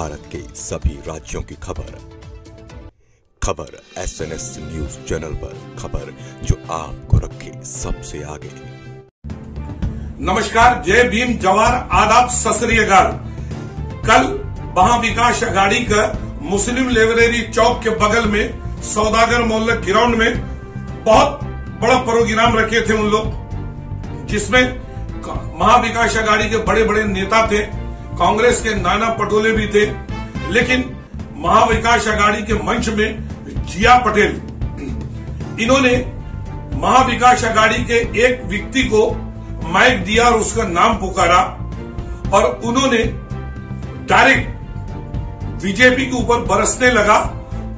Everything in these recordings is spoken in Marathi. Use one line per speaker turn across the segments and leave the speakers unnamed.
भारत के सभी राज्यों की खबर SNS न्यूज चैनल पर, खबर जो आपको रखे सबसे आगे।
नमस्कार, जय भीम, जवाहर, आदाब, सत श्री अकाल। कल महाविकास अघाड़ी का मुस्लिम लाइब्रेरी चौक के बगल में सौदागर मोहल्ला ग्राउंड में बहुत बड़ा प्रोग्राम रखे थे उन लोग, जिसमें महाविकास अघाड़ी के बड़े बड़े नेता थे, कांग्रेस के नाना पटोले भी थे, लेकिन महाविकास अघाड़ी के मंच में जिया पटेल, इन्होंने महाविकास अघाड़ी के एक व्यक्ति को माइक दिया और उसका नाम पुकारा और उन्होंने डायरेक्ट बीजेपी के ऊपर बरसने लगा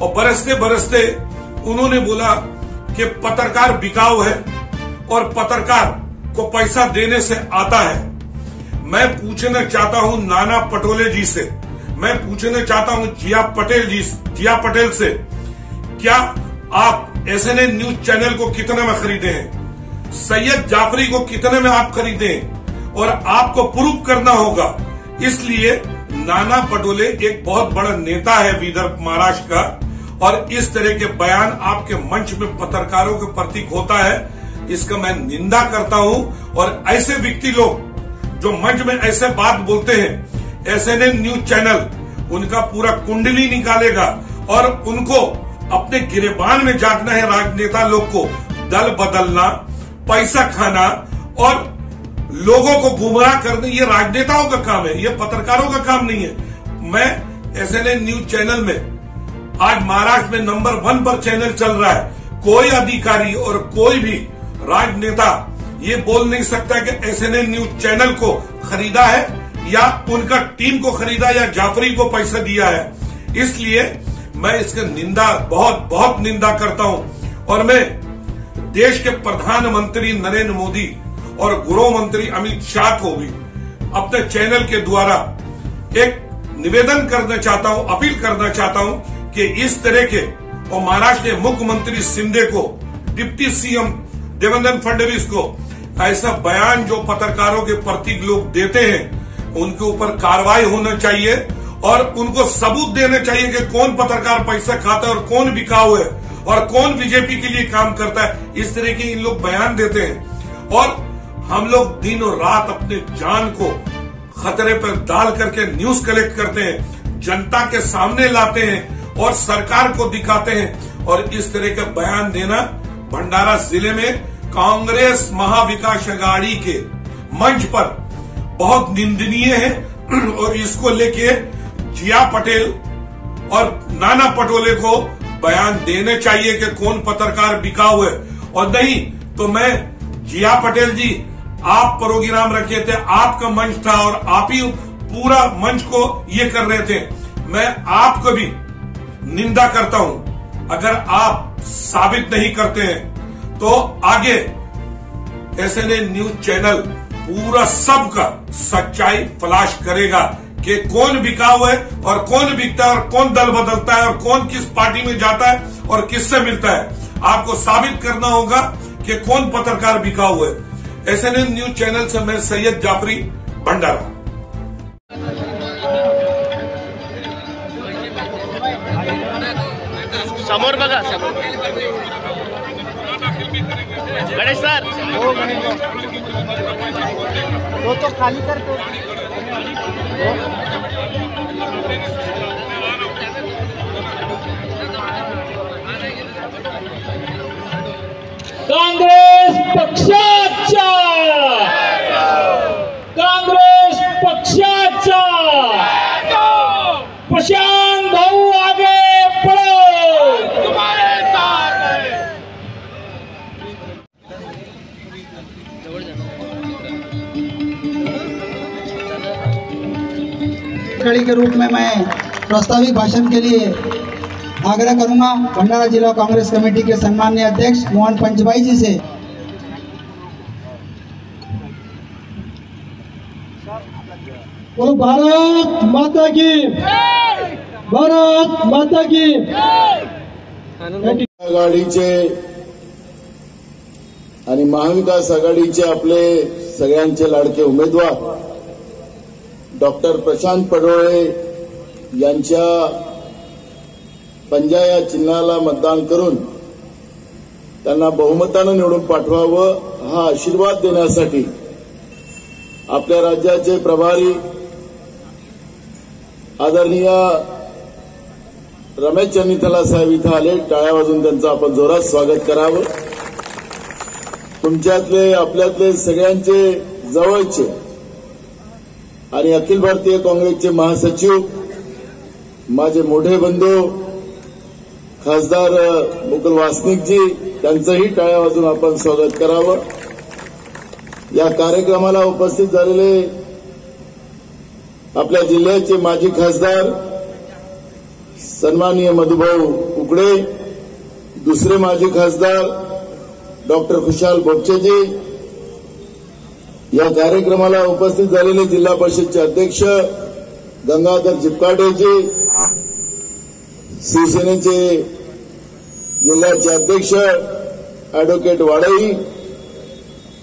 और बरसते बरसते उन्होंने बोला कि पत्रकार बिकाऊ है और पत्रकार को पैसा देने से आता है। मैं पूछना चाहता हूं नाना पटोले जी से, मैं पूछना चाहता हूं जिया पटेल से, क्या आप SNN न्यूज चैनल को कितने में खरीदे हैं? सैयद जाफरी को कितने में आप खरीदे हैं? और आपको प्रूफ करना होगा। इसलिए नाना पटोले एक बहुत बड़ा नेता है विदर्भ महाराष्ट्र का, और इस तरह के बयान आपके मंच में पत्रकारों के प्रतीक होता है, इसका मैं निंदा करता हूं। और ऐसे व्यक्ति लोग जो मंच में ऐसे बात बोलते हैं, SNN न्यूज चैनल उनका पूरा कुंडली निकालेगा और उनको अपने गिरेबान में जागना है। राजनेता लोग को दल बदलना, पैसा खाना और लोगों को गुमराह करना, ये राजनेताओं का काम है, ये पत्रकारों का काम नहीं है। मैं SNN न्यूज चैनल में आज महाराष्ट्र में नंबर 1 पर चैनल चल रहा है। कोई अधिकारी और कोई भी राजनेता ये बोल नहीं सकता कि SNN न्यूज चैनल को खरीदा है या उनका टीम को खरीदा या जाफरी को पैसा दिया है। इसलिए मैं इसका निंदा बहुत निंदा करता हूं। और मैं देश के प्रधानमंत्री नरेंद्र मोदी और गृह मंत्री अमित शाह को भी अपने चैनल के द्वारा एक निवेदन करना चाहता हूं, अपील करना चाहता हूं कि इस तरह के, और महाराष्ट्र के मुख्यमंत्री शिंदे को, डिप्टी CM देवेंद्र फडणवीस को ऐसा बयान जो पत्रकारों के प्रति लोग देते हैं उनके ऊपर कार्रवाई होना चाहिए और उनको सबूत देना चाहिए कि कौन पत्रकार पैसा खाता है और कौन बिकाऊ है और कौन बीजेपी के लिए काम करता है। इस तरह के इन लोग बयान देते हैं और हम लोग दिनों रात अपने जान को खतरे पर डाल करके न्यूज कलेक्ट करते हैं, जनता के सामने लाते हैं और सरकार को दिखाते हैं। और इस तरह का बयान देना भंडारा जिले में कांग्रेस महाविकास अघाड़ी के मंच पर बहुत निंदनीय है और इसको लेके जिया पटेल और नाना पटोले को बयान देने चाहिए कि कौन पत्रकार बिकाऊ है। और नहीं तो मैं जिया पटेल जी, आप प्रोग्राम रखे थे, आपका मंच था और आप ही पूरा मंच को ये कर रहे थे, मैं आपको भी निंदा करता हूं। अगर आप साबित नहीं करते हैं तो आगे SNN न्यूज चैनल पूरा सबका सच्चाई फ्लैश करेगा कि कौन बिकाऊ है और कौन बिकता है और कौन दल बदलता है और कौन किस पार्टी में जाता है और किससे मिलता है। आपको साबित करना होगा कि कौन पत्रकार बिकाऊ है। SNN न्यूज चैनल से मैं सैयद जाफरी, भंडारा।
समोर बघा, गणेश सर तो खाली करतो।
काँग्रेस पक्षाचा प्रशांत भाऊ आगे पढ़ो, तुम्हारे साथ है।
खड़ी के रूप में मैं प्रास्ताविक भाषण के लिए आग्रह करूंगा भंडारा जिला कांग्रेस कमेटी के सम्माननीय अध्यक्ष मोहन पंचभाई जी से।
बोलो भारत माता की, भारत माता की।
आघाडीचे आणि महाविकास आघाडीचे आपले सगळ्यांचे लाडके उमेदवार डॉक्टर प्रशांत पडोळे यांच्या पंजा या चिन्हाला मतदान करून त्यांना बहुमतानं निवडून पाठवावं हा आशीर्वाद देण्यासाठी आपल्या राज्याचे प्रभारी आदरणीय रमेश चन्नीथला साहेब इथं आले. टाळ्या वाजून त्यांचं आपण जोरात स्वागत करावं. तुमच्यातले आपल्यातले सगळ्यांचे जवळचे आणि अखिल भारतीय काँग्रेसचे महासचिव माझे मोठे बंधू खासदार मुकुल वासनिकजी त्यांचंही टाळ्या वाजून आपण स्वागत करावं. या कार्यक्रमाला उपस्थित झालेले आपल्या जिल्ह्याचे माजी खासदार सन्माननीय मधुभाऊ उकडे, दुसरे माजी खासदार डॉक्टर खुशाल बोपचेजी, या कार्यक्रमाला उपस्थित झालेले जिल्हा परिषदचे अध्यक्ष गंगाधर चिपकाटेजी, शिवसेनेचे जिल्ह्याचे अध्यक्ष अॅडव्होकेट वाडई,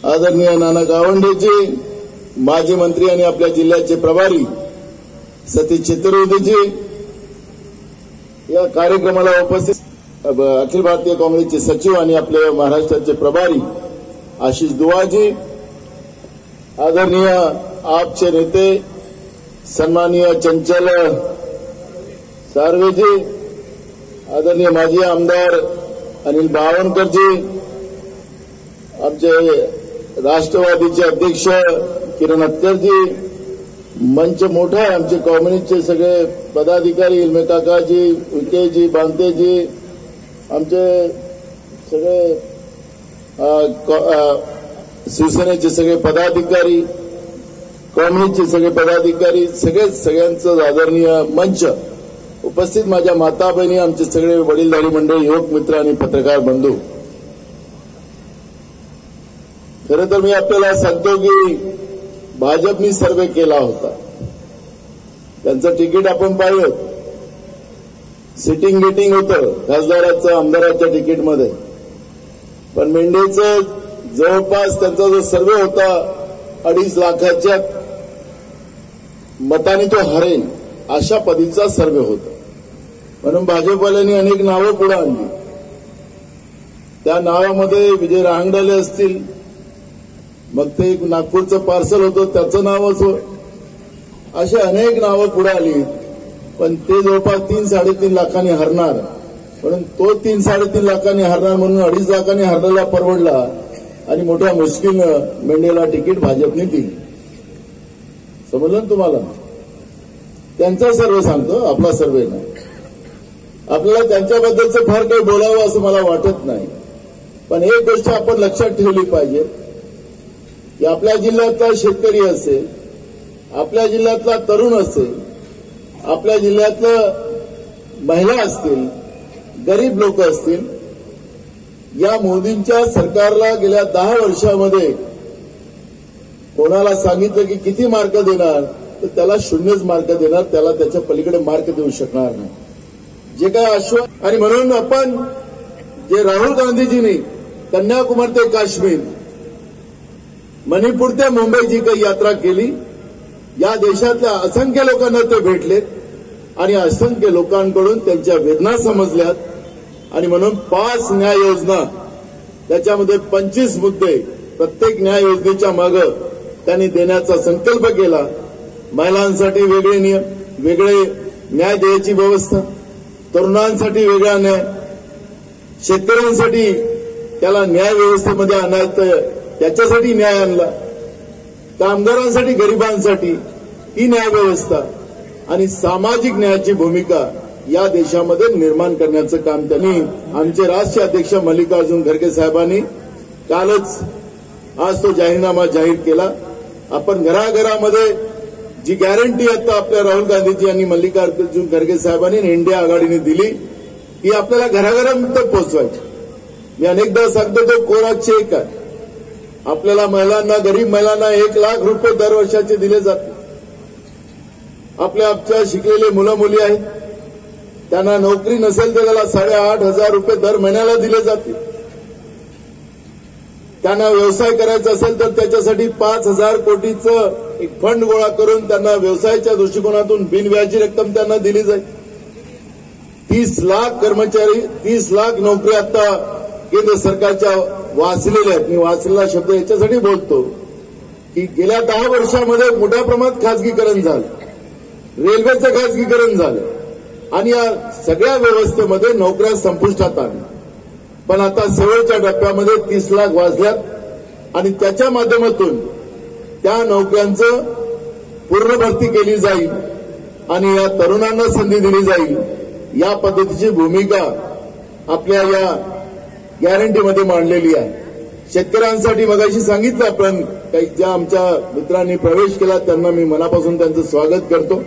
आदरणीय नाना गावंडेजी, माजी मंत्री आणि आपल्या जिल्ह्याचे प्रभारी सतीश चतुर्वेदीजी, या कार्यक्रमाला उपस्थित अखिल भारतीय काँग्रेसचे सचिव आणि आपले महाराष्ट्राचे प्रभारी आशिष दुवाजी, आदरणीय आपचे नेते सन्माननीय चंचल सार्वेजी, आदरणीय माजी आमदार अनिल बावनकरजी, आमचे राष्ट्रवादीचे अध्यक्ष किरण अत्करजी, मंच मोठा आहे, आमचे कम्युनिस्टचे सगळे पदाधिकारी इल्मे काकाजी, विकेजी, बांतेजी, आमचे सगळे शिवसेनेचे सगळे पदाधिकारी, कम्युनिस्टचे सगळे पदाधिकारी, सगळ्यांचं आदरणीय मंच उपस्थित, माझ्या माता बहिणी, आमचे सगळे वडीलधारी मंडळी, युवक मित्र आणि पत्रकार बंधू, खरं तर मी आपल्याला सांगतो की भाजपनी सर्वे केला होता. त्यांचं तिकीट आपण पाहिलं, सिटिंग गेटिंग होतं खासदाराचं आमदाराच्या तिकीटमध्ये, पण मेंढेचं जवळपास त्यांचा जो सर्वे होता 2.5 लाखाच्या मताने तो हरेल अशा पद्धतीचा सर्वे होता. म्हणून भाजपवाल्यांनी अनेक नावं पुढे आणली. त्या नावामध्ये विजय रांगडाले असतील, मग ते एक नागपूरचं पार्सल होतं त्याचं नावच हो, अशी अनेक नावं पुढे आली. पण ते जवळपास 3-3.5 लाखांनी हरणार, म्हणून तो 3-3.5 लाखांनी हरणार म्हणून 2.5 लाखांनी हरलेला परवडला आणि मोठ्या मुश्किलनं मेंढेला तिकीट भाजपने दिली. समजलं ना तुम्हाला? त्यांचा सर्वे सांगतो, आपला सर्वे नाही. आपल्याला त्यांच्याबद्दलचं फार काही बोलावं असं मला वाटत नाही, पण एक गोष्ट आपण लक्षात ठेवली पाहिजे की आपल्या जिल्ह्यातला शेतकरी असेल, आपल्या जिल्ह्यातला तरुण असेल, आपल्या जिल्ह्यातलं महिला असतील, गरीब लोक असतील, या मोदींच्या सरकारला गेल्या 10 वर्षामध्ये कोणाला सांगितलं की किती मार्क देणार तर त्याला 0च मार्क देणार, त्याला त्याच्या पलीकडे मार्क देऊ शकणार नाही. जे काय आश्वासन, आणि म्हणून आपण जे राहुल गांधीजींनी कन्याकुमारी ते काश्मीर, मणिपूर ते मुंबई जी काही यात्रा केली, या देशातल्या असंख्य लोकांना ते भेटले आणि असंख्य लोकांकडून त्यांच्या वेदना समजल्यात. आणि म्हणून 5 न्याय योजना, त्याच्यामध्ये 25 मुद्दे, प्रत्येक न्याय योजनेच्या मागे त्यांनी देण्याचा संकल्प केला. महिलांसाठी वेगळे नियम, वेगळे न्याय द्यायची व्यवस्था, तरुणांसाठी वेगळा न्याय, शेतकऱ्यांसाठी त्याला न्याय व्यवस्थेमध्ये आणायचं त्याच्यासाठी न्याय आणला, कामगारांसाठी, गरिबांसाठी ही न्याय व्यवस्था आणि सामाजिक न्यायाची भूमिका या देशामध्ये निर्माण करण्याचं काम त्यांनी, आमचे राष्ट्रीय अध्यक्ष मल्लिकार्जुन खरगे साहेबांनी कालच आज तो जाहीरनामा जाहीर केला. आपण घराघरामध्ये जी गॅरंटी आता आपल्या राहुल गांधीजी यांनी मल्लिकार्जुन खरगे साहेबांनी इंडिया आघाडीने दिली ती आपल्याला घराघरामध्ये पोहोचवायची. मी अनेकदा सांगतो तो कोरा चेक आहे. आपल्याला महिलांना, गरीब महिलांना 1 लाख रुपये दरवर्षाचे दिले जाते. आमच्या शिकलेले मुलं मुली आहेत, त्यांना नोकरी नसेल तर त्याला 8,500 रुपये दर महिन्याला दिले जातील. त्यांना व्यवसाय करायचा असेल तर त्याच्यासाठी 5,000 कोटीचं एक फंड गोळा करून त्यांना व्यवसायाच्या दृष्टिकोनातून बिनव्याजी रक्कम त्यांना दिली जाईल. 30 लाख कर्मचारी, 30 लाख नोकरी आता केंद्र सरकारच्या वाचलेल्या आहेत. मी वाचलेला शब्द याच्यासाठी बोलतो की गेल्या 10 वर्षामध्ये मोठ्या प्रमाणात खासगीकरण झालं, रेल्वेचं खासगीकरण झालं आणि या सगळ्या व्यवस्थेमध्ये नोकऱ्या संपुष्टात आल्या. पण आता शेवटच्या टप्प्यामध्ये 30 लाख वाचल्यात आणि त्याच्या माध्यमातून त्या नोकऱ्यांचं पूर्ण भरती केली जाईल आणि या तरुणांना संधी दिली जाईल. या पद्धतीची भूमिका आपल्या या गॅरंटीमध्ये मांडलेली आहे. शेतकऱ्यांसाठी मगाशी सांगितलं आपण, काही ज्या आमच्या मित्रांनी प्रवेश केला त्यांना मी मनापासून त्यांचं स्वागत करतो.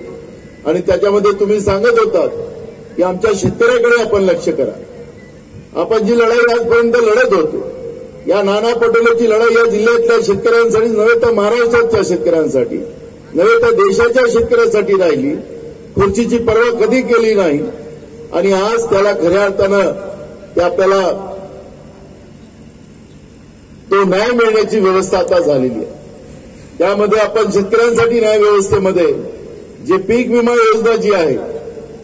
आणि त्याच्यामध्ये तुम्ही सांगत होतात की आमच्या शेतकऱ्याकडे आपण लक्ष करा. आपण जी लढाई आजपर्यंत लढत होतो, या नाना पटोलेची लढाई या जिल्ह्यातल्या शेतकऱ्यांसाठी नव्हे तर महाराष्ट्राच्या शेतकऱ्यांसाठी नव्हे तर देशाच्या शेतकऱ्यांसाठी राहिली. खुर्चीची पर्वा कधी केली नाही आणि आज त्याला खऱ्या अर्थानं ते आपल्याला तो न्याय मिळण्याची व्यवस्था आता झालेली आहे. त्यामध्ये आपण शेतकऱ्यांसाठी न्याय व्यवस्थेमध्ये जे पीक विमा योजना जी आहे,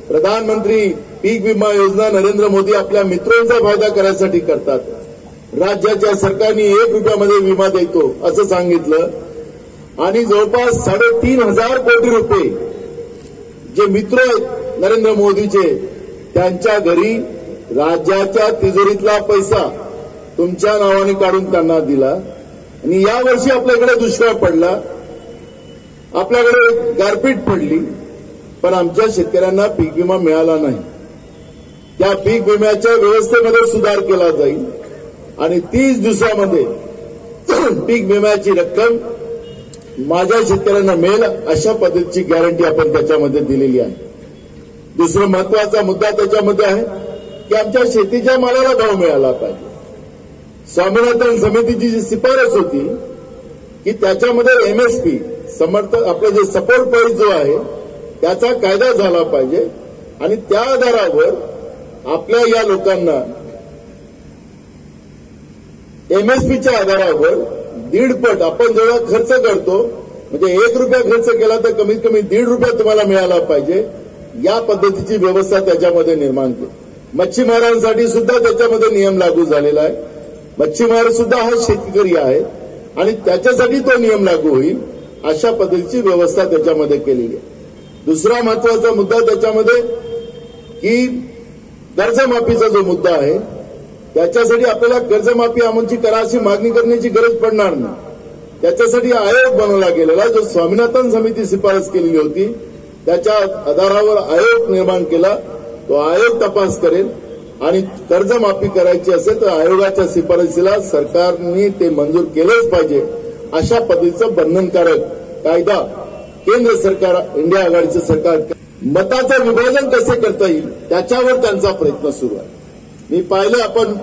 प्रधानमंत्री पीक विमा योजना नरेंद्र मोदी आपल्या मित्रांचा फायदा करायसाठी करतात. राज्याच्या सरकारने 1 रुपयामध्ये विमा देतो असं सांगितलं आणि जवळपास 3,500 कोटी रुपये जे मित्र आहेत नरेंद्र मोदीचे त्यांच्या घरी राज्याच्या तिजोरीतला पैसा तुमच्या नावाने काढून त्यांना दिला. आणि यावर्षी आपल्याकडे दुष्काळ पडला, आपल्याकडे गारपीट पडली, पण आमच्या शेतकऱ्यांना पीक विमा मिळाला नाही. त्या पीक विम्याच्या व्यवस्थेमध्ये सुधार केला जाईल आणि 30 दिवसामध्ये पीक विम्याची रक्कम माझ्या शेतकऱ्यांना मिळेल अशा पद्धतीची गॅरंटी आपण त्याच्यामध्ये दिलेली आहे. दुसरा महत्वाचा मुद्दा त्याच्यामध्ये आहे की आमच्या शेतीच्या मालाला भाव मिळाला पाहिजे. स्वामीनाथन समितीची जी शिफारस होती की त्याच्यामध्ये एमएसपी आपलं जे सपोर्ट प्राईस जो आहे त्याचा कायदा झाला पाहिजे आणि त्या आधारावर आपल्या या लोकांना एमएसपीच्या आधारावर 1.5 पट आपण जेवढा खर्च करतो म्हणजे 1 रुपया खर्च केला तर कमीत कमी 1.5 रुपया तुम्हाला मिळाला पाहिजे. या पद्धतीची व्यवस्था त्याच्यामध्ये निर्माण केली. मच्छीमारांसाठी सुद्धा त्याच्यामध्ये नियम लागू झालेला आहे. मच्छीमार सुद्धा हा शेतकरी आहे आणि त्याच्यासाठी तो नियम लागू होईल अशा पद्धतीची व्यवस्था त्याच्यामध्ये केलेली आहे. दुसरा महत्वाचा मुद्दा त्याच्यामध्ये की कर्जमाफीचा जो मुद्दा आहे त्याच्यासाठी आपल्याला कर्जमाफी आमची करा अशी मागणी करण्याची गरज पडणार नाही. त्याच्यासाठी आयोग बनवला गेलेला जो स्वामीनाथन समिती शिफारस केलेली होती त्याच्या आधारावर आयोग निर्माण केला. तो आयोग तपास करेल आणि कर्जमाफी करायची असेल तर आयोगाच्या शिफारसीला सरकारने ते मंजूर केलंच पाहिजे अशा पद्धतीचं बंधनकारक कायदा केंद्र सरकार इंडिया आघाडीचं सरकार मताचं विभाजन कसे करता येईल त्याच्यावर त्यांचा प्रयत्न सुरू आहे. मी पाहिलं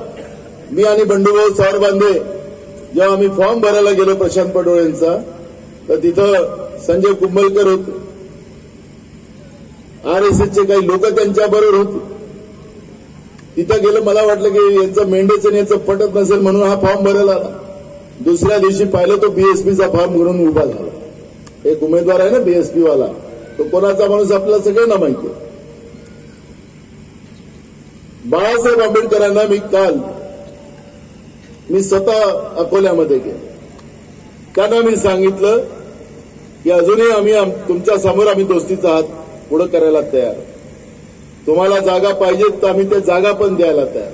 मी आणि बंडूभाऊ सावरबांधे जेव्हा आम्ही फॉर्म भरायला गेलो प्रशांत पडोळेंचा तर तिथं संजय कुंभलकर होते, आरएसएसचे काही लोक त्यांच्याबरोबर होते. तिथं गेलं मला वाटलं की यांचं मेंढेचं आणि याचं पटत नसेल म्हणून हा फॉर्म भरायला आला. दुसऱ्या दिवशी पाहिलं तो बीएसपीचा फॉर्म भरून उभा झाला. एक उमेदवार आहे ना बीएसपी वाला, तो कोणाचा माणूस आपल्याला सगळ्यांना माहिती आहे. बाळासाहेब आंबेडकरांना मी स्वतः अकोल्यामध्ये गेलो. त्यांना मी सांगितलं की अजूनही तुमच्या समोर आम्ही दोस्तीचा हात पुढे करायला तयार. तुम्हाला जागा पाहिजेत तर आम्ही त्या जागा पण द्यायला तयार.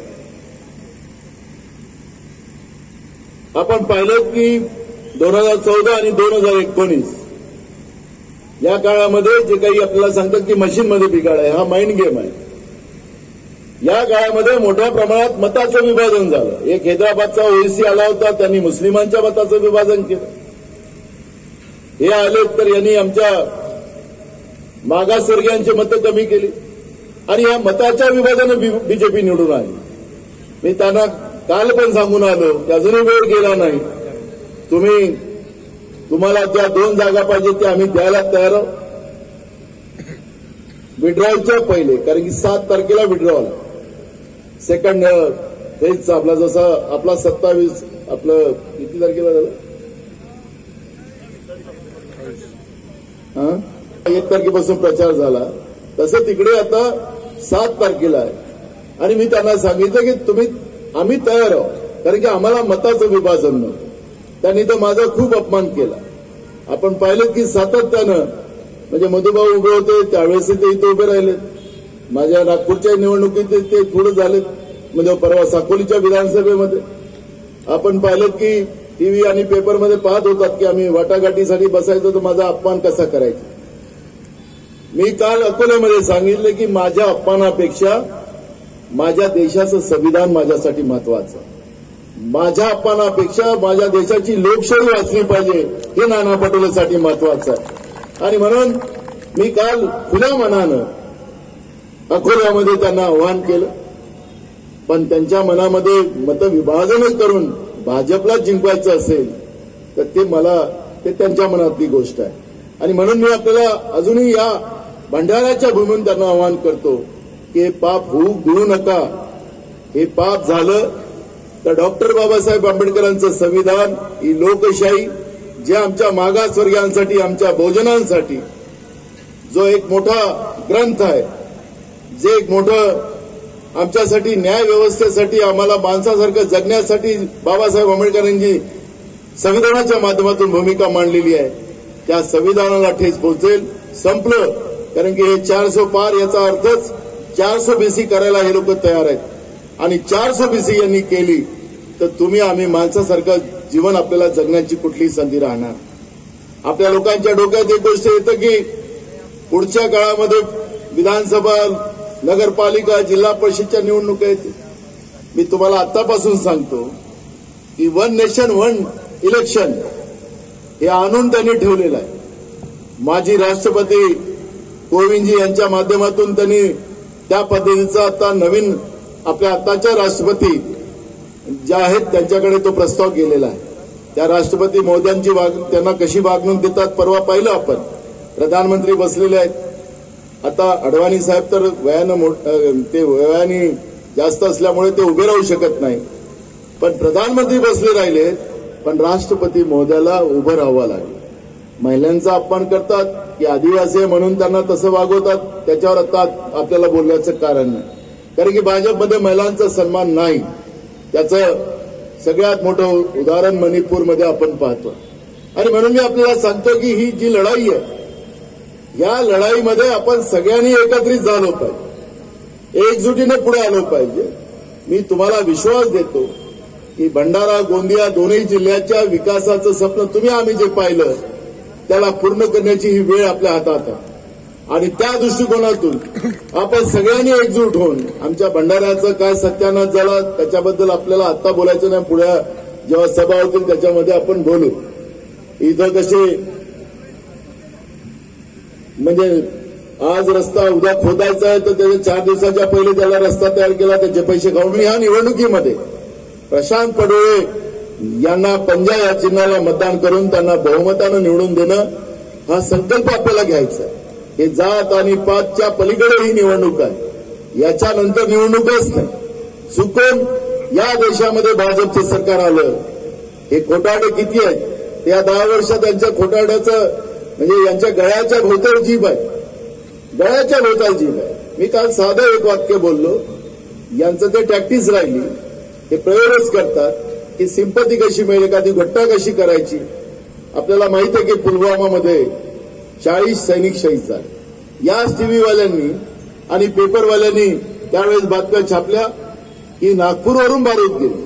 आपण पाहिलं की 2014 आणि 2019 या काळामध्ये जे काही आपल्याला सांगतात की मशीनमध्ये बिघाड आहे, हा माइंड गेम आहे. या काळामध्ये मोठ्या प्रमाणात मताचं विभाजन झालं. एक हैदराबादचा ओएसी आला होता, त्यांनी मुस्लिमांच्या मताचं विभाजन केलं. हे आले तर यांनी आमच्या मागासवर्गीयांची मतं कमी केली आणि या मताच्या विभाजनाने बीजेपी निवडून आली. मी त्यांना काल पण सांगून आलो की अजूनही वेळ गेला नाही. तुम्हाला ज्या 2 जागा पाहिजे त्या आम्ही द्यायला तयार आहोत. विड्रॉलच्या पहिले, कारण की 7 तारखेला विड्रॉल सेकंड फेजचा आपला जसा आपला 27 आपलं किती तारखेला झालं? 1 तारखेपासून प्रचार झाला. तसं तिकडे आता 7 तारखेला आहे. आणि मी त्यांना सांगितलं की आम्ही तयार आहोत, कारण की आम्हाला मताचं विभाजन नव्हतं. त्यांनी तर माझा खूप अपमान केला. आपण पाहिलं की सातत्यानं म्हणजे मधुभाऊ उभे होते त्यावेळेस ते इथे उभे राहिले. माझ्या नागपूरच्या निवडणुकीत ते पुढे झालेत. म्हणजे परवा साकोलीच्या विधानसभेमध्ये आपण पाहिलं की टीव्ही आणि पेपरमध्ये पाहत होतात की आम्ही वाटाघाटीसाठी बसायचो तर माझा अपमान कसा करायचा. मी काल अकोल्यामध्ये सांगितलं की माझ्या अपमानापेक्षा माझ्या देशाचं संविधान माझ्यासाठी महत्वाचं. माझ्या अपमानापेक्षा माझ्या देशाची लोकशाही वाचली पाहिजे हे नाना पटोलेसाठी महत्वाचं आहे. आणि म्हणून मी काल खुल्या मनानं अकोल्यामध्ये त्यांना आव्हान केलं. पण त्यांच्या मनामध्ये मतविभाजन करून भाजपला जिंकवायचं असेल तर ते त्यांच्या मनातली गोष्ट आहे. आणि म्हणून मी आपल्याला अजूनही या भंडाऱ्याच्या भूमीतून त्यांना आवाहन करतो की हे पाप होऊ देऊ नका. हे पाप झालं तर डॉक्टर बाबासाहेब आंबेडकरांचं संविधान, ही लोकशाही जे आमच्या मागासवर्गीयांसाठी, आमच्या बहुजनांसाठी जो एक मोठा ग्रंथ आहे, जे एक मोठं आमच्यासाठी न्याय व्यवस्थेसाठी आम्हाला माणसासारखं जगण्यासाठी बाबासाहेब आंबेडकरांनी संविधानाच्या माध्यमातून भूमिका मांडलेली आहे, त्या संविधानाला ठेच पोहोचेल. संपलं. कारण की हे 400 पार याचा अर्थच 400 BC करायला हे लोक तयार आहेत. आणि 400 BC यांनी केली तर आम्ही माणसासारखं जीवन आपल्याला जगण्याची कुठलीही संधी राहणार. आपल्या लोकांच्या डोक्यात एक गोष्ट येतं की पुढच्या काळामध्ये विधानसभा, नगरपालिका, जिल्हा परिषदच्या निवडणुका येतील. मी तुम्हाला आतापासून सांगतो की 1 नेशन 1 इलेक्शन हे आणून त्यांनी ठेवलेलं आहे. माजी राष्ट्रपती कोविंदजी यांच्या माध्यमातून त्यांनी त्या पद्धतीचा आता नवीन आपल्या आताच्या राष्ट्रपती ज्या आहेत त्यांच्याकडे तो प्रस्ताव गेलेला आहे. त्या राष्ट्रपती महोदयांची त्यांना कशी वागणूक देतात परवा पाहिलं आपण. प्रधानमंत्री बसलेले आहेत. आता अडवाणी साहेब तर वयाने जास्त असल्यामुळे ते उभे राहू शकत नाही, पण प्रधानमंत्री बसले राहिले, पण राष्ट्रपती महोदयाला उभं राहावं लागलं. महिलांचा अपमान करतात की आदिवासी आहे म्हणून त्यांना तसं वागवतात, त्याच्यावर आता आपल्याला बोलण्याचं कारण नाही. कारण की भाजपमध्ये महिलांचा सन्मान नाही. त्याचं सगळ्यात मोठं उदाहरण मणिपूरमध्ये आपण पाहतो. आणि म्हणून मी आपल्याला सांगतो की ही जी लढाई आहे, या लढाईमध्ये आपण सगळ्यांनी एकत्रित झालो पाहिजे, एकजुटीने पुढे आलो पाहिजे. मी तुम्हाला विश्वास देतो की भंडारा, गोंदिया दोन्ही जिल्ह्याच्या विकासाचं स्वप्न आम्ही जे पाहिलं त्याला पूर्ण करण्याची ही वेळ आपल्या हातात आहे. आणि त्या दृष्टिकोनातून आपण सगळ्यांनी एकजूट होऊन आमच्या भंडाऱ्याचं काय सत्यानाश झाला त्याच्याबद्दल आपल्याला आता बोलायचं नाही, पुढे जेव्हा सभा होतील त्याच्यामध्ये आपण बोलू. इथं कसे म्हणजे आज रस्ता उद्या खोदायचा आहे तर त्याच्या 4 दिवसाच्या पहिले त्याला रस्ता तयार केला, त्याचे पैसे खाऊन. ह्या निवडणुकीमध्ये प्रशांत पडोळे यांना पंजा या चिन्हाला मतदान करून त्यांना बहुमतानं निवडून देणं हा संकल्प आपल्याला घ्यायचा आहे. हे जात आणि पातच्या पलीकडे ही निवडणूक आहे. याच्यानंतर निवडणूकच नाही. चुकून या देशामध्ये भाजपचं सरकार आलं. हे खोटारडे किती आहेत ते या 10 वर्षात त्यांच्या खोटारड्याचं म्हणजे यांच्या गळ्याच्या भोवताल जीभ आहे, गळ्याच्या भोवताल जीभ आहे. मी काल साधं एक वाक्य बोललो. यांचं ते टॅक्टिस राहिली. हे प्रयोगच करतात की सिंपती कशी मिळेल, एखादी घटना कशी करायची. आपल्याला माहित आहे की पुलवामामध्ये 40 सैनिक शहीद झाले. याच टीव्हीवाल्यांनी आणि पेपरवाल्यांनी त्यावेळेस बातम्या छापल्या की नागपूरवरून बारूद गेले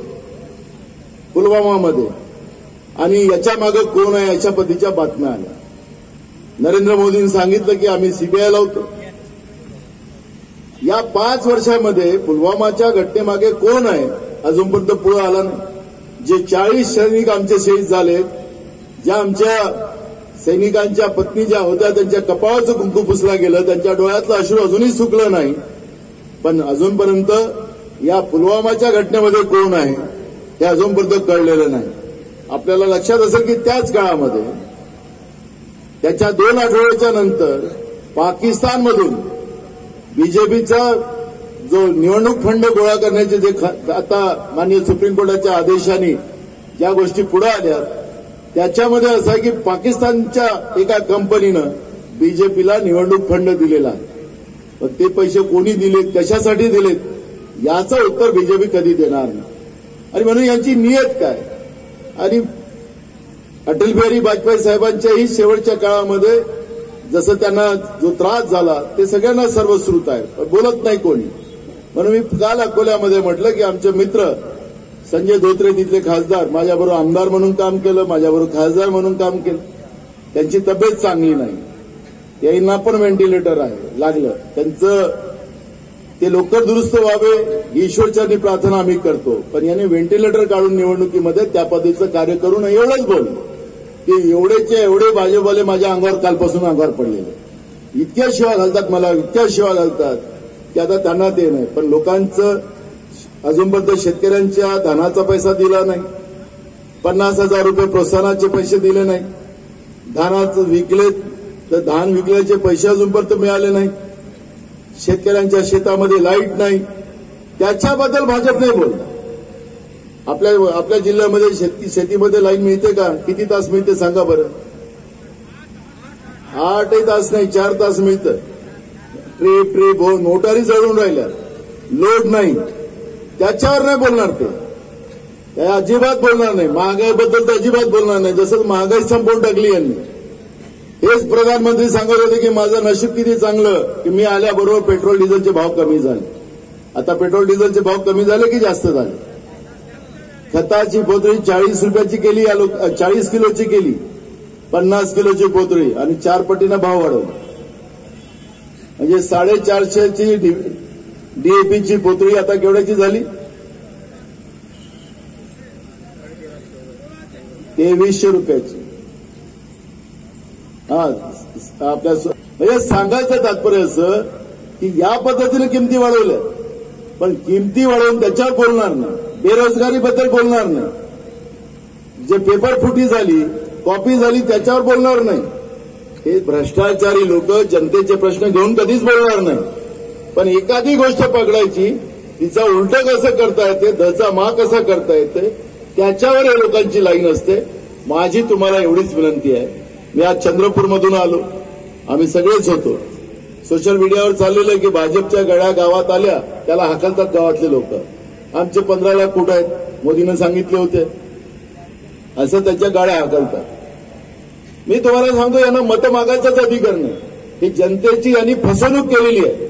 पुलवामामध्ये आणि याच्या मागे कोण आहे अशा पद्धतीच्या बातम्या आल्या. नरेंद्र मोदींनी सांगितलं की आम्ही सीबीआय लावतो. या 5 वर्षामध्ये पुलवामाच्या घटनेमागे कोण आहे अजूनपर्यंत पुढे आला नाही. जे 40 सैनिक आमचे शहीद झाले, ज्या आमच्या सैनिकांच्या पत्नी ज्या होत्या त्यांच्या कपाळाचं कुंकू पुसला गेलं, त्यांच्या डोळ्यातलं अश्रू अजूनही सुकलं नाही. पण अजूनपर्यंत या पुलवामाच्या घटनेमध्ये कोण आहे हे अजूनपर्यंत कळलेलं नाही. आपल्याला लक्षात असेल की त्याच काळामध्ये त्याच्या 2 आठवड्याच्या नंतर पाकिस्तानमधून बीजेपीचा जो निवडणूक फंड गोळा करण्याचे जे आता माननीय सुप्रीम कोर्टाच्या आदेशाने ज्या गोष्टी पुढे आल्या त्याच्यामध्ये असं आहे की पाकिस्तानच्या एका कंपनीनं बीजेपीला निवडणूक फंड दिलेला आहे. पण ते पैसे कोणी दिलेत, कशासाठी दिलेत, याचं उत्तर बीजेपी कधी देणार नाही. आणि म्हणून यांची नियत काय. आणि अटल बिहारी वाजपेयी साहेबांच्याही शेवटच्या काळामध्ये जसं त्यांना जो त्रास झाला ते सगळ्यांना सर्वश्रुत आहे, पण बोलत नाही कोणी. म्हणून मी काल अकोल्यामध्ये म्हटलं की आमचे मित्र संजय धोत्रे तिथले खासदार माझ्याबरोबर आमदार म्हणून काम केलं, माझ्याबरोबर खासदार म्हणून काम केलं. त्यांची तब्येत चांगली नाही, त्यांना पण व्हेंटिलेटर आहे लागलं, त्यांचं ते लवकर दुरुस्त व्हावे ईश्वरचरणी प्रार्थना आम्ही करतो. पण यांनी व्हेंटिलेटर काढून निवडणुकीमध्ये त्या पद्धतीचं कार्य करू नये एवढंच बोललो की एवढेचे एवढे भाजपवाले माझ्या अंगावर कालपासून अंगावर पडलेले, इतक्या शिवा घालतात मला, इतक्या शिवा घालतात की आता त्यांना ते नाही. पण लोकांचं अजूनपर्यंत शेतकऱ्यांच्या धानाचा पैसा दिला नाही, 50,000 रुपये प्रोत्साहनाचे पैसे दिले नाही, धानाचं विकले तर धान विकल्याचे पैसे अजूनपर्यंत मिळाले नाही, शेतकऱ्यांच्या शेतामध्ये लाईट नाही, त्याच्याबद्दल भाजप नाही बोलत. आपल्या जिल्ह्यामध्ये शेतीमध्ये लाईन मिळते का? किती तास मिळते सांगा बरं? 8 तास नाही, 4 तास मिळतं. ट्रे मोटारी जळून राहिल्या, लोड नाही, त्याच्यावर नाही बोलणार ते अजिबात बोलणार नाही. महागाईबद्दल तर अजिबात बोलणार नाही. जसं महागाई संपवून टाकली यांनी. हेच प्रधानमंत्री सांगत होते की माझं नशीब किती चांगलं की मी आल्याबरोबर पेट्रोल डिझेलचे भाव कमी झाले. आता पेट्रोल डिझेलचे भाव कमी झाले की जास्त झाले? खताची पोतळी 40 रुपयाची केली, 40 किलोची केली, 50 किलोची पोतळी आणि 4 पटीनं भाव वाढवला. म्हणजे 450ची डीएपीची पोतळी आता केवढ्याची झाली? 2300 रुपयाची. आपल्या म्हणजे सांगायचं तात्पर्य असं की या पद्धतीने किमती वाढवल्या, पण किमती वाढवून त्याच्यावर बोलणार नाही, बेरोजगारीबद्दल बोलणार नाही, जे पेपर फुटी झाली, कॉपी झाली त्याच्यावर बोलणार नाही. हे भ्रष्टाचारी लोक जनतेचे प्रश्न घेऊन कधीच बोलणार नाही. पण एखादी गोष्ट पकडायची, तिचा उलट कसं करता येते, दचा मा कसा करता येते, त्याच्यावर या लोकांची लाईन असते. माझी तुम्हाला एवढीच विनंती आहे. मी आज चंद्रपूरमधून आलो, आम्ही सगळेच होतो. सोशल मीडियावर चाललेलं की भाजपच्या गड्या गावात आल्या त्याला हाकलतात गावातले लोक. आमचे 15 लाख कुठं आहेत, मोदीनं सांगितले होते, असं त्याच्या गाड्या हाकलतात. मी तुम्हाला सांगतो यांना मतं मागायचाच अधिकार नाही. ही जनतेची यांनी फसवणूक केलेली आहे.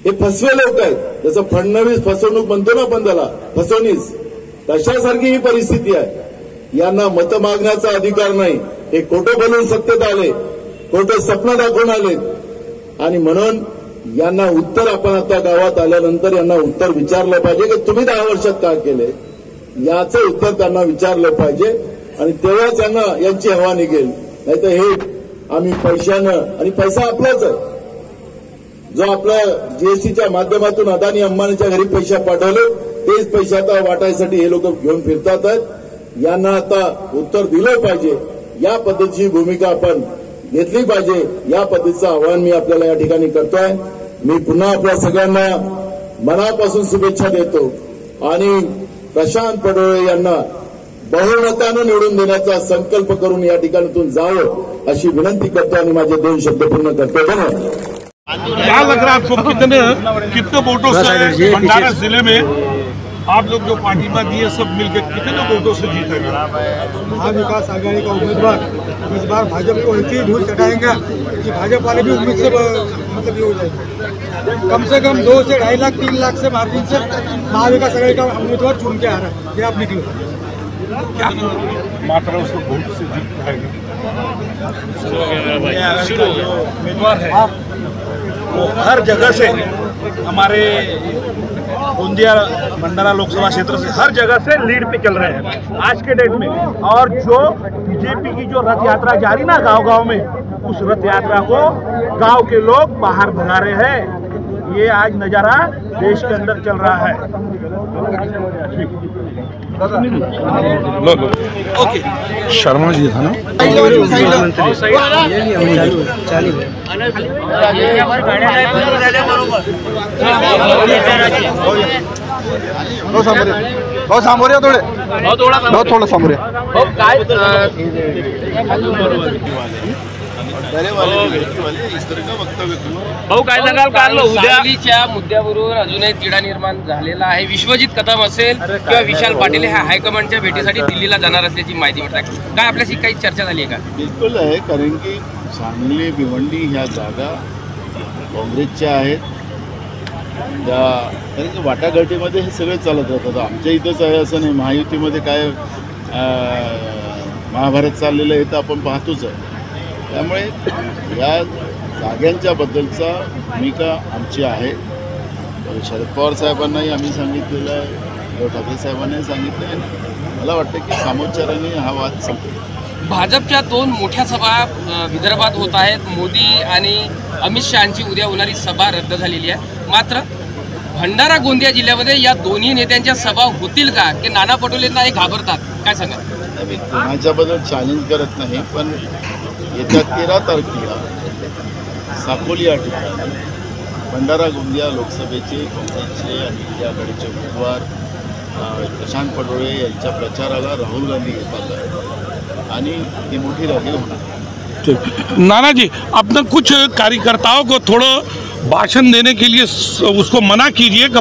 हे फसवे लोक आहेत. जसं फडणवीस फसवणूक म्हणतो ना आपण त्याला, फसवणीस, तशासारखी ही परिस्थिती आहे. यांना मतं मागण्याचा अधिकार नाही. हे खोटं बोलून सत्तेत आले, खोटं स्वप्न दाखवून आले. आणि म्हणून यांना उत्तर आपण आता गावात आल्यानंतर यांना उत्तर विचारलं पाहिजे की तुम्ही 10 वर्षात काय केले, याचं उत्तर त्यांना विचारलं पाहिजे. आणि तेव्हा त्यांना यांची हवा निघेल. नाहीतर हे आम्ही पैशानं, आणि पैसा आपलाच आहे, जो आपल्या जीएसटीच्या माध्यमातून अदानी अंबानीच्या घरी पैसे पाठवले तेच पैसे आता वाटायसाठी हे लोक घेऊन फिरतात आहेत. यांना आता उत्तर दिलं पाहिजे. या पद्धतीची भूमिका आपण घेतली पाहिजे. या पद्धतीचं आवाहन मी आपल्याला या ठिकाणी करतोय. मी पुन्हा आपल्या सगळ्यांना मनापासून शुभेच्छा देतो आणि प्रशांत पडोळे यांना बहुमतानं निवडून देण्याचा संकल्प करून या ठिकाणातून जावं अशी विनंती करतो आणि माझे 2 शब्द पूर्ण करतो. धन्यवाद.
क्या लग रहा है आपको, कितने वोटों से भंडारा जिले में आप लोग जो पार्टी में दिए सब मिलकर कितने वोटों से जीतेंगे?
महाविकास आघाड़ी का उम्मीदवार इस बार भाजपा को इतनी धूल चटाएंगे कि भाजपा वाले भी उम्मीद से मतलब ये हो जाएंगे. कम से कम 2 से 2.5 लाख 3 लाख से मार्जिन से महाविकास आघाड़ी का उम्मीदवार चुन के आ रहा है. ये आप निकलो
क्या मात्रा उसको वोट से जीत पाएगा?
उम्मीदवार है वो हर जगह से, हमारे गोंदिया भंडारा लोकसभा क्षेत्र से हर जगह से लीड पे चल रहे हैं आज के डेट में. और जो बीजेपी की जो रथ यात्रा जारी ना गांव-गांव में, उस रथ यात्रा को गांव के लोग बाहर भगा रहे हैं. ये आज नजारा देश के अंदर चल रहा है.
ओके,
शर्मा जी था ना,
भाऊ सामोरे या थोडं सामोरे.
भाऊ काय सांगाल? काल उद्याच्या मुद्द्यावरून अजूनही तिढा निर्माण झालेला आहे. विश्वजित कदम असेल किंवा विशाल पाटील हे हायकमांडच्या भेटीसाठी दिल्लीला जाणार असल्याची माहिती मिळते. काय आपल्याशी काही चर्चा झाली आहे का?
बिलकुल आहे, कारण की सांगली भिवंडी ह्या जागा काँग्रेसच्या आहेत. कारण की वाटाघाटीमध्ये हे सगळे चालत राहतात. आमच्या इथंच आहे असं नाही, महायुतीमध्ये काय महाभारत चाललेलं आहे तर आपण पाहतोच आहे. त्यामुळे या जाग्यांच्या बद्दलचा भूमिका आमची आहे. शरद पवार साहेबांनाही आम्ही सांगितलेलं आहे, उद्धव ठाकरे साहेबांनाही सांगितलं आहे. मला वाटतं की सामोच्चाराने हा वाद संपेल.
भाजपच्या 2 मोठ्या सभा विदर्भात होत आहेत. मोदी आणि अमित शहाची उद्या होणारी सभा रद्द झालेली आहे. मात्र भंडारा गोंदिया जिल्ह्यामध्ये या दोन्ही नेत्यांच्या सभा होतील का, की नाना पटोलेंना हे घाबरतात? काय सांगा?
मी कोणाच्याबद्दल चॅलेंज करत नाही, पण येत्या 13 तारखेला साकोली या ठिकाणी भंडारा गोंदिया लोकसभेचे काँग्रेसचे आणि इंडिया आघाडीचे उमेदवार प्रशांत पटोले यांच्या प्रचाराला राहुल गांधी येतात आहे आणि ती मोठी रॅली होणार.
नाना जी, अपने कुछ कार्यकर्ताओं को थोड़ा भाषण देने के लिए उसको मना कीजिए कि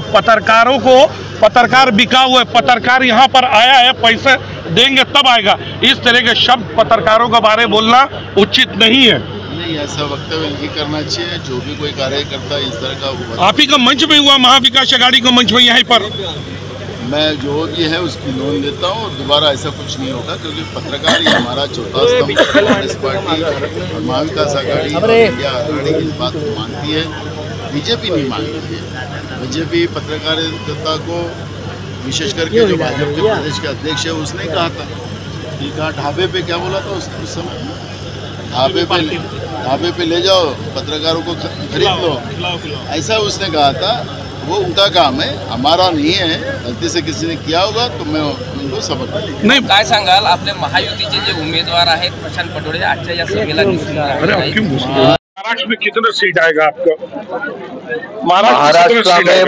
पत्रकार बिका हुआ है, पत्रकार यहाँ पर आया है, पैसे देंगे तब आएगा. इस तरह के शब्द पत्रकारों के बारे में बोलना उचित नहीं है.
नहीं, ऐसा वक्तव्य नहीं करना चाहिए. जो भी कोई कार्यकर्ता इस तरह का हुआ,
आप ही का मंच में हुआ, महाविकास अघाड़ी का मंच में यहाँ पर
मैं जो भी है उसकी नोंद लेता हूँ और दोबारा ऐसा कुछ नहीं होगा, क्योंकि पत्रकार ही हमारा चौथा स्तंभ. कांग्रेस पार्टी और महाविकास आघाड़ी और इंडिया आघाड़ी इस बात को मानती है, बीजेपी नहीं मानती है. बीजेपी पत्रकारिता को विशेष करके जो भाजपा के प्रदेश के अध्यक्ष है उसने कहा था कि कहा ढाबे पे क्या बोला था उस समय, ढाबे पे ले जाओ पत्रकारों को खरीद लो, ऐसा उसने कहा था. वो उनका काम है, हमारा नहीं है. गलती से किसी ने किया होगा तो मैं उनको सबक
नाही. काय सांगाल? आपले महायुतीचे जे उमेदवार आहेत प्रशांत पटोले आजच्या या सभेला दिसून
महाराष्ट्र में कितना सीट आएगा आपका?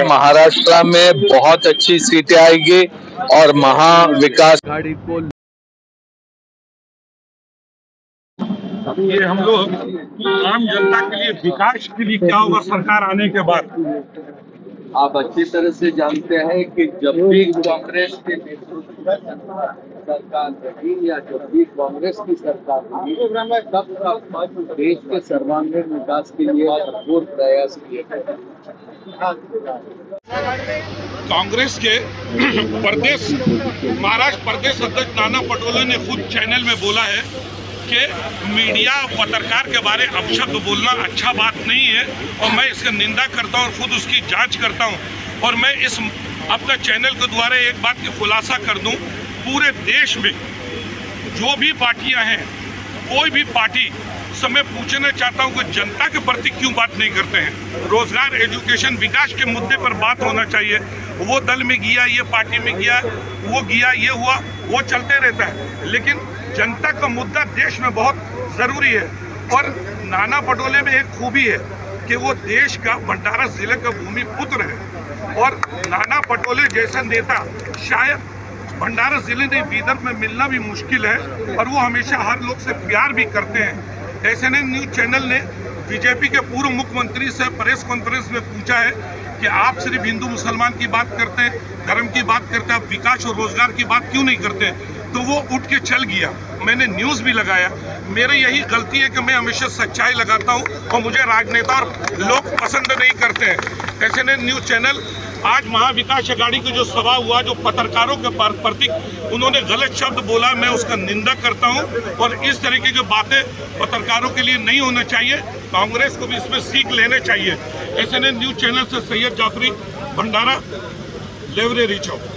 महाराष्ट्र में बहुत अच्छी सीटें आएगी और महाविकास आघाड़ी को
ये हम लोग आम जनता के लिए विकास के लिए क्या होगा सरकार आने के बाद?
आप अच्छी तरह से जानते हैं कि जब भी कांग्रेस के नेतृत्व में सरकार रही या जब भी कांग्रेस की सरकार रही, तब तक देश के सर्वांगीण विकास के लिए भरपूर प्रयास किए गए.
कांग्रेस के महाराष्ट्र प्रदेश अध्यक्ष नाना पटोले ने खुद चैनल में बोला है कि मीडिया पत्रकार के बारे में अपशब्द बोलना अच्छा बात नहीं है और मैं इसका निंदा करता हूं और खुद उसकी जांच करता हूं. और मैं इस अपने चैनल के द्वारा एक बात की खुलासा कर दूं, पूरे देश में जो भी पार्टियां हैं, कोई भी पार्टी से मैं पूछना चाहता हूं कि जनता के प्रति क्यों बात नहीं करते हैं. रोजगार, एजुकेशन, विकास के मुद्दे पर बात होना चाहिए. वो दल में गया, ये पार्टी में गया, वो गया, ये हुआ, वो चलते रहता है. लेकिन जनता का मुद्दा देश में बहुत ज़रूरी है. और नाना पटोले में एक खूबी है कि वो देश का भंडारा जिले का भूमि पुत्र है और नाना पटोले जैसा नेता शायद भंडारा जिले में बीदर में मिलना भी मुश्किल है. और वो हमेशा हर लोग से प्यार भी करते हैं. SNN न्यूज़ चैनल ने बीजेपी के पूर्व मुख्यमंत्री से प्रेस कॉन्फ्रेंस में पूछा है कि आप सिर्फ हिंदू मुसलमान की बात करते हैं, धर्म की बात करते हैं, आप विकास और रोजगार की बात क्यों नहीं करते? तो वो उठ के चल गया. मैंने न्यूज़ भी लगाया. मेरी यही गलती है कि मैं हमेशा सच्चाई लगाता हूं और मुझे राजनेता और लोग पसंद नहीं करते हैं. SNN न्यूज़ चैनल आज महाविकास अघाड़ी की जो सभा हुआ, जो पत्रकारों के प्रति उन्होंने गलत शब्द बोला, मैं उसका निंदा करता हूं. और इस तरीके की बातें पत्रकारों के लिए नहीं होना चाहिए. कांग्रेस को भी इसमें सीख लेने चाहिए. SNN न्यूज़ चैनल से सैयद जाफरी, भंडारा, लेवरे रीच आउट.